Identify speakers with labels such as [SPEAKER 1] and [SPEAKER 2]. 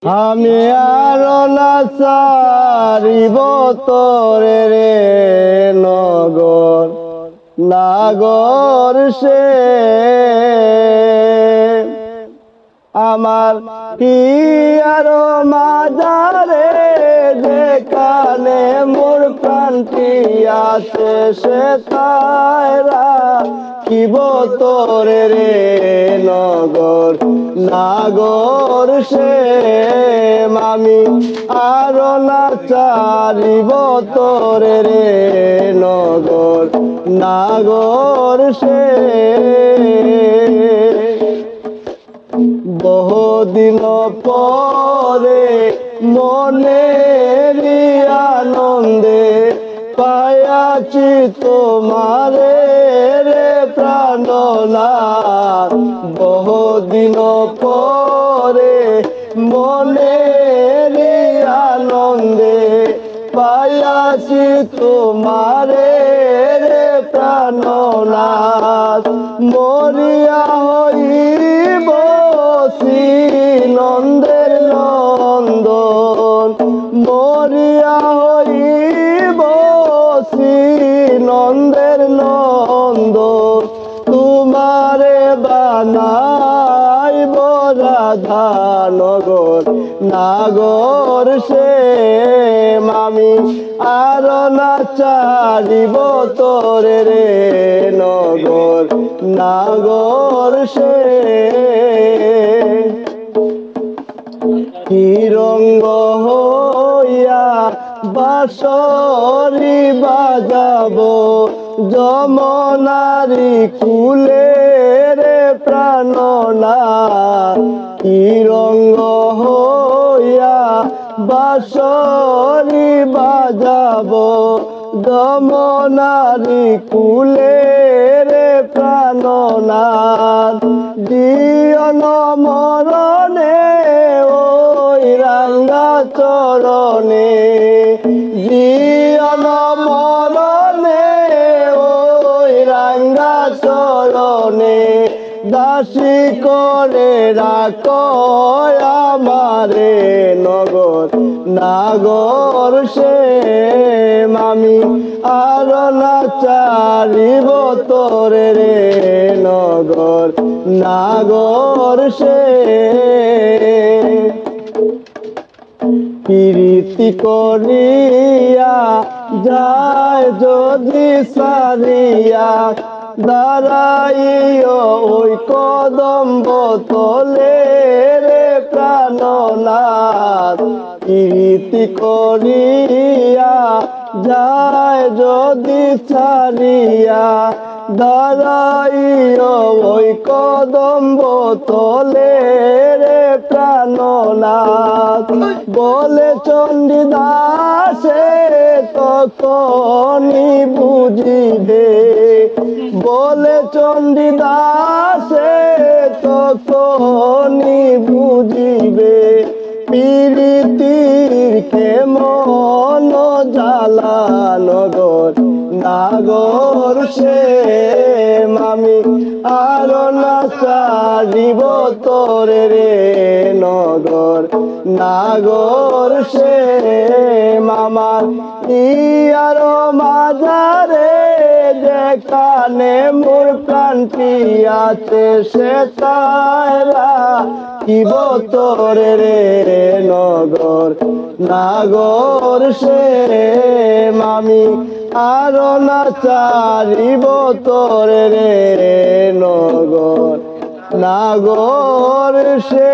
[SPEAKER 1] আমি আর না চারিব তোরে রে নগর নাগর সে আমার কি আর মাজারে যেখানে মোর প্রাণটি আছে সে তাইরা কিব তোরে রে নগর নাগর সে আমি আর না চারিব তোরে রে নগর নাগর সে বহুদিন পরে মনের আনন্দে পায়াছি তোমারে রে প্রাণনাথ বহুদিন পরে মনের আনন্দে পায়াছি তোমারে রে প্রাণনাথ মরিয়া হইব নন্দের নন্দন মরিয়া হইব নন্দের নন্দন তোমারে বানাইব রাধানগর নাগর সে আমি আর না চারিব তোরে রে নগর নাগর সে কি রঙ্গ হইয়া বাঁশরি বাজাবো যমনারি কুলে রে প্রাণনাথ কি রঙ্গ হইয়া বাঁশরি বাজাবো যমনারি কুলে রে প্রাণনাথ জীবন মরণে রাঙ্গা চরণে জীবন মরণে ওই রাঙ্গা চরণে দাসী করে রাখ আমারে নগর নাগর সে আমি আর না চারিব তোরে রে নগর নাগর সে প্রীতি করিয়া যায় যদি সারিয়া দাঁড়াইও ওই কদম্ব তলে রে প্রাণনাথ প্রীতি করিয়া যায় যদি ছাড়িয়া দাঁড়াইও ওই কদম্ব তলে রে প্রাণনাথ বলে চণ্ডীদাসে তখনই বুঝিবে বলে চণ্ডীদাসে তখনই বুঝিবে প্রীতির কেমন জ্বালা নগর নাগর সে আমি আর না চারিব তোরে রে নগর নাগর সে মামা ইয়ার মাজারে যেখানে মোর প্রাণটি আছে সে তাইরা কিব তোরে রে নগর নাগর সে আমি আর না চারিব তোরে রে নগর নাগর সে